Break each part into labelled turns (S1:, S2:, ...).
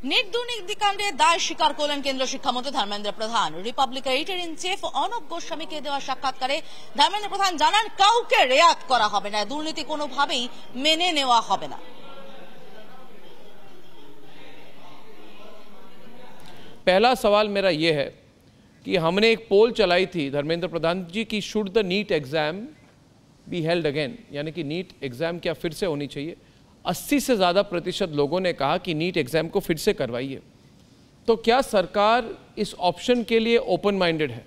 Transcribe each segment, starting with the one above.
S1: Net দুর্নীতিকাণ্ডে দায় স্বীকার করলেন কেন্দ্রীয় শিক্ষামন্ত্রী ধর্মেন্দ্র প্রধান। রিপাবলিকের এডিটর ইন চিফ অর্ণব গোস্বামীকে দেওয়া সাক্ষাৎকারে ধর্মেন্দ্র প্রধান জানান, কাউকে রেয়াত করা হবে না, দুর্নীতি কোনোভাবেই মেনে নেওয়া হবে না।
S2: पहला सवाल मेरा यह है कि हमने एक पोल चलाई थी धर्मेंद्र प्रधान जी की, should the NEET exam be held again, यानी कि नीट एग्जाम क्या फिर से होनी चाहिए। 80 से ज़्यादा प्रतिशत लोगों ने कहा कि नीट एग्जाम को फिर से करवाइए। तो क्या सरकार इस ऑप्शन के लिए ओपन माइंडेड है?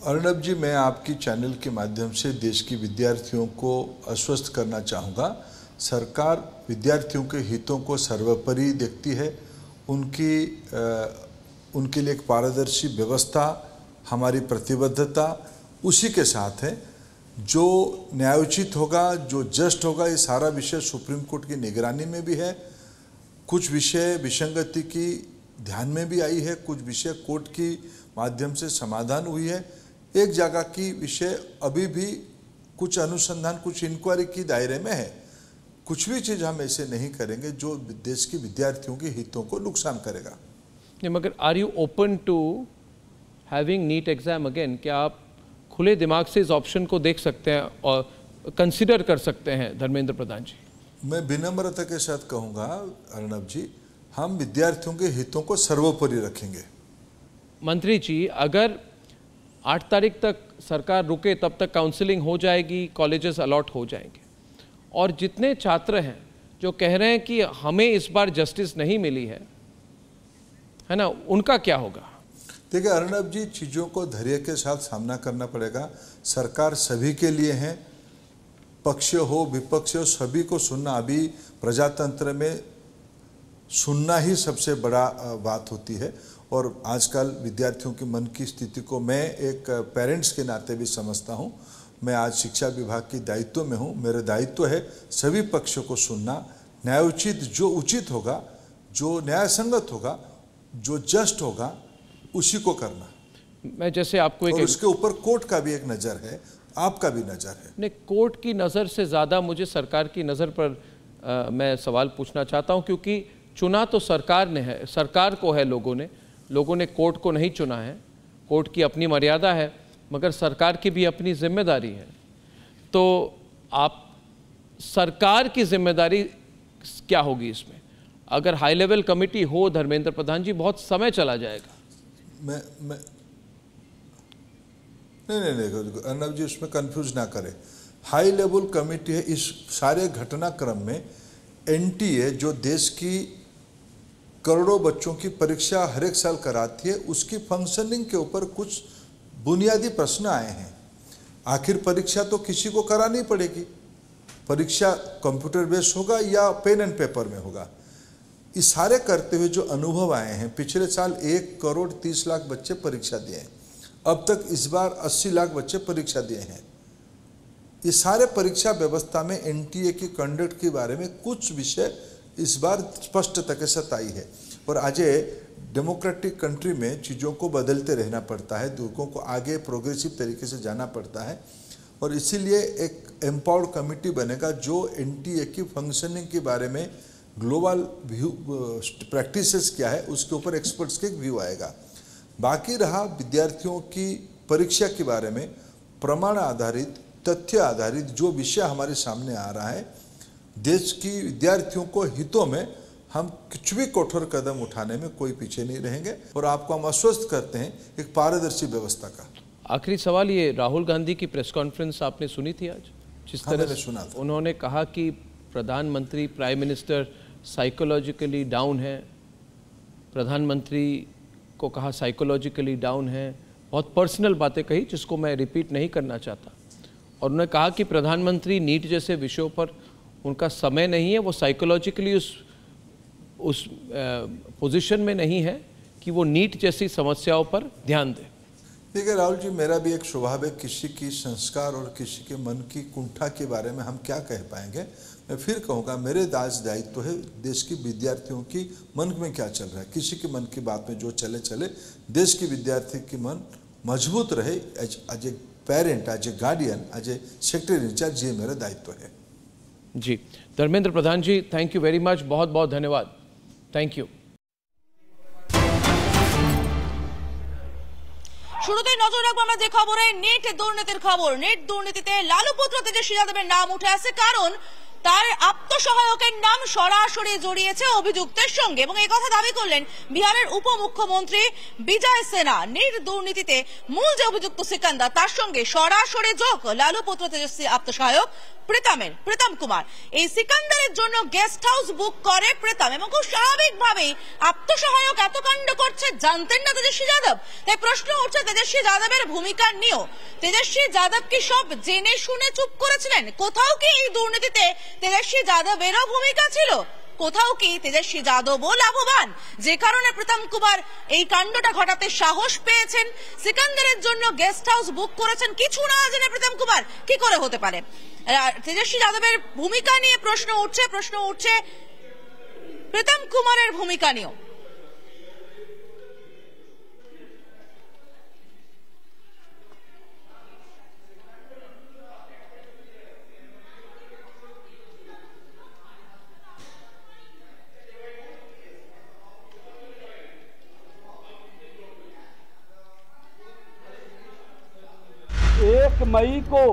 S3: अर्णब जी, मैं आपकी चैनल के माध्यम से देश के विद्यार्थियों को आश्वस्त करना चाहूँगा, सरकार विद्यार्थियों के हितों को सर्वोपरि देखती है। उनके लिए एक पारदर्शी व्यवस्था हमारी प्रतिबद्धता उसी के साथ है। जो न्यायोचित होगा, जो जस्ट होगा, ये सारा विषय सुप्रीम कोर्ट की निगरानी में भी है। कुछ विषय विसंगति की ध्यान में भी आई है, कुछ विषय कोर्ट की माध्यम से समाधान हुई है। एक जगह की विषय अभी भी कुछ अनुसंधान, कुछ इंक्वायरी की दायरे में है। कुछ भी चीज़ हम ऐसे नहीं करेंगे जो देश के विद्यार्थियों के हितों को नुकसान करेगा।
S2: मगर are you open to having NEET exam again? क्या आप खुले दिमाग से इस ऑप्शन को देख सकते हैं और कंसिडर कर सकते हैं धर्मेंद्र प्रधान जी?
S3: मैं विनम्रता के साथ कहूँगा अर्णब जी, हम विद्यार्थियों के हितों को सर्वोपरि रखेंगे।
S2: मंत्री जी, अगर 8 तारीख तक सरकार रुके तब तक काउंसलिंग हो जाएगी, कॉलेजेस अलॉट हो जाएंगे, और जितने छात्र हैं जो कह रहे हैं कि हमें इस बार जस्टिस नहीं मिली है ना, उनका क्या होगा?
S3: देखिए अर्णब जी, चीज़ों को धैर्य के साथ सामना करना पड़ेगा। सरकार सभी के लिए है, पक्ष हो विपक्ष हो, सभी को सुनना। अभी प्रजातंत्र में सुनना ही सबसे बड़ा बात होती है। और आजकल विद्यार्थियों के मन की स्थिति को मैं एक पेरेंट्स के नाते भी समझता हूँ। मैं आज शिक्षा विभाग की दायित्व में हूँ, मेरा दायित्व है सभी पक्षों को सुनना, न्यायोचित जो उचित होगा, जो न्यायसंगत होगा, जो जस्ट होगा, उसी को करना।
S2: मैं जैसे आपको एक,
S3: और उसके ऊपर कोर्ट का भी एक नज़र है, आपका भी नज़र है।
S2: नहीं, कोर्ट की नज़र से ज़्यादा मुझे सरकार की नज़र पर मैं सवाल पूछना चाहता हूँ, क्योंकि चुना तो सरकार ने है, सरकार को है, लोगों ने कोर्ट को नहीं चुना है। कोर्ट की अपनी मर्यादा है, मगर सरकार की भी अपनी जिम्मेदारी है। तो आप, सरकार की जिम्मेदारी क्या होगी इसमें? अगर हाई लेवल कमेटी हो धर्मेंद्र प्रधान जी, बहुत समय चला जाएगा। नहीं अर्णब जी, उसमें कंफ्यूज ना करें। हाई लेवल कमेटी है, इस सारे घटनाक्रम में एनटीए जो देश की करोड़ों बच्चों की परीक्षा हर एक साल कराती है, उसकी फंक्शनिंग के ऊपर कुछ बुनियादी प्रश्न आए हैं। आखिर परीक्षा तो किसी को करानी पड़ेगी, परीक्षा कंप्यूटर बेस्ड होगा या पेन एंड पेपर में होगा। इस सारे करते हुए जो अनुभव आए हैं, पिछले साल 1,30,00,000 बच्चे परीक्षा दिए हैं, अब तक इस बार 80 लाख बच्चे परीक्षा दिए हैं। ये सारे परीक्षा व्यवस्था में एनटीए की कंडक्ट के बारे में कुछ विषय इस बार स्पष्टता के साथ आई है। और आज डेमोक्रेटिक कंट्री में चीज़ों को बदलते रहना पड़ता है, लोगों को आगे प्रोग्रेसिव तरीके से जाना पड़ता है। और इसीलिए एक एम्पावर्ड कमेटी बनेगा जो एनटीए की फंक्शनिंग के बारे में ग्लोबल व्यू, प्रैक्टिसेस क्या है, उसके ऊपर एक्सपर्ट्स के व्यू आएगा। बाकी रहा विद्यार्थियों की परीक्षा के बारे में प्रमाण आधारित, तथ्य आधारित जो विषय हमारे सामने आ रहा है, देश की विद्यार्थियों को हितों में हम कुछ भी कठोर कदम उठाने में कोई पीछे नहीं रहेंगे। और आपको हम आश्वस्त करते हैं एक पारदर्शी व्यवस्था का। आखिरी सवाल, ये राहुल गांधी की प्रेस कॉन्फ्रेंस आपने सुनी थी आज? जिस तरह से
S3: सुना था,
S2: उन्होंने कहा कि प्रधानमंत्री, प्राइम मिनिस्टर साइकोलॉजिकली डाउन है, प्रधानमंत्री को कहा साइकोलॉजिकली डाउन है, बहुत पर्सनल बातें कही जिसको मैं रिपीट नहीं करना चाहता। और उन्होंने कहा कि प्रधानमंत्री नीट जैसे विषयों पर उनका समय नहीं है, वो साइकोलॉजिकली उस पोजीशन में नहीं है कि वो नीट जैसी समस्याओं पर ध्यान दें।
S3: देखिए राहुल जी, मेरा भी एक स्वभाव है, किसी की संस्कार और किसी के मन की कुंठा के बारे में हम क्या कह पाएंगे। मैं फिर कहूँगा, मेरे दायित्व है देश की विद्यार्थियों की मन में क्या चल रहा है, किसी के मन की बात में जो चले, देश की विद्यार्थी की मन मजबूत रहे। As a parent, as a guardian, as a secretary in charge, ये मेरा दायित्व है।
S2: जी, Dharmendra Pradhan ji, thank you very much, बहुत बहुत धन्यवाद, थैंक यू।
S1: শুরুতেই নজর রাখবো আমরা যে খবরে, নেট দুর্নীতির খবর। নেট দুর্নীতিতে লালু পুত্র তেজস্বী যাদবের নাম উঠে আসে, কারণ তার আত্মসহায়কের নাম সরাসরি জড়িয়েছে অভিযুক্তের সঙ্গে, এবং এই কথা দাবি করলেন বিহারের উপমুখ্যমন্ত্রী বিজয় সেনা। নেট দুর্নীতিতে মূল যে অভিযুক্ত সিকান্দার, তার সঙ্গে সরাসরি যোগ লালু পুত্র তেজস্বী আত্মসহায়ক প্রীতম কুমার। এই সিকান্দারের জন্য গেস্ট হাউস বুক করে প্রীতম, এবং খুব স্বাভাবিকভাবেই আত্মসহায়ক এত কাণ্ড করছে জানতেন না তেজস্বী যাদব? তাই প্রশ্ন উঠছে তেজস্বী যাদবের ভূমিকা নিয়েও। তেজস্বী যাদব কি সব জেনে শুনে চুপ করেছিলেন? কোথাও কি এই দুর্নীতিতে তেজস্বী যাদবেরও ভূমিকা ছিল? কোথাও কি তেজস্বী যাদবও লাভবান, যে কারণে প্রীতম কুমার এই কাণ্ডটা ঘটাতে সাহস পেয়েছেন? সিকান্দারের জন্য গেস্ট হাউস বুক করেছেন কিছু না জেনে প্রীতম কুমার? কি করে হতে পারে? তেজস্বী যাদবের ভূমিকা নিয়ে প্রশ্ন উঠছে প্রীতম কুমারের ভূমিকা নিয়েও।
S4: एक मई को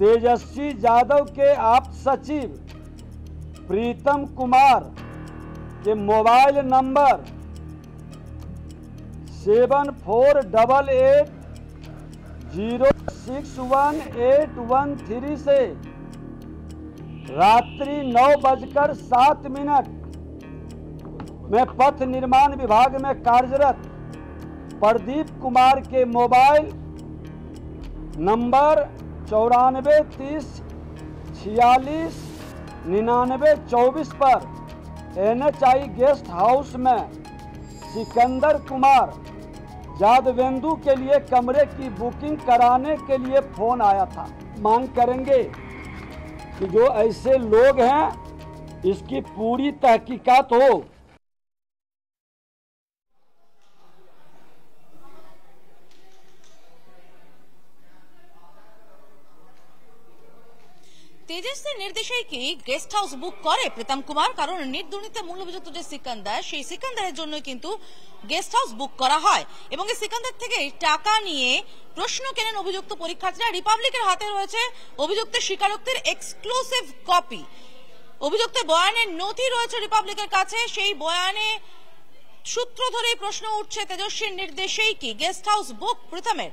S4: तेजस्वी यादव के आप सचिव प्रीतम कुमार के मोबाइल नंबर 7488061813 से रात्रि 9:07 में पथ निर्माण विभाग में कार्यरत प्रदीप कुमार के मोबाइल नंबर 9430469924 पर NHI गेस्ट हाउस में सिकंदर कुमार यादवेंदु के लिए कमरे की बुकिंग कराने के लिए फोन आया था। मांग करेंगे कि जो ऐसे लोग हैं इसकी पूरी तहकीकात हो।
S1: তেজস্বী নির্দেশেই কি গেস্ট হাউস বুক করে প্রীতম কুমার? কারণ নেট দুর্নীতিতে মূল অভিযুক্ত যে সিকান্দার, সেই সিকান্দারের জন্য কিন্তু গেস্ট হাউস বুক করা হয়, এবং এই সিকান্দার থেকে টাকা নিয়ে প্রশ্ন কেনেন অভিযুক্ত পরীক্ষার্থীরা। রিপাবলিকের হাতে রয়েছে অভিযুক্তের স্বীকারোক্তির এক্সক্লুসিভ কপি। অভিযুক্তের বয়ানের নথি রয়েছে রিপাবলিকের কাছে। সেই বয়ানে সূত্র ধরেই প্রশ্ন উঠছে তেজস্বীর নির্দেশেই কি গেস্ট হাউস বুক প্রীতমের?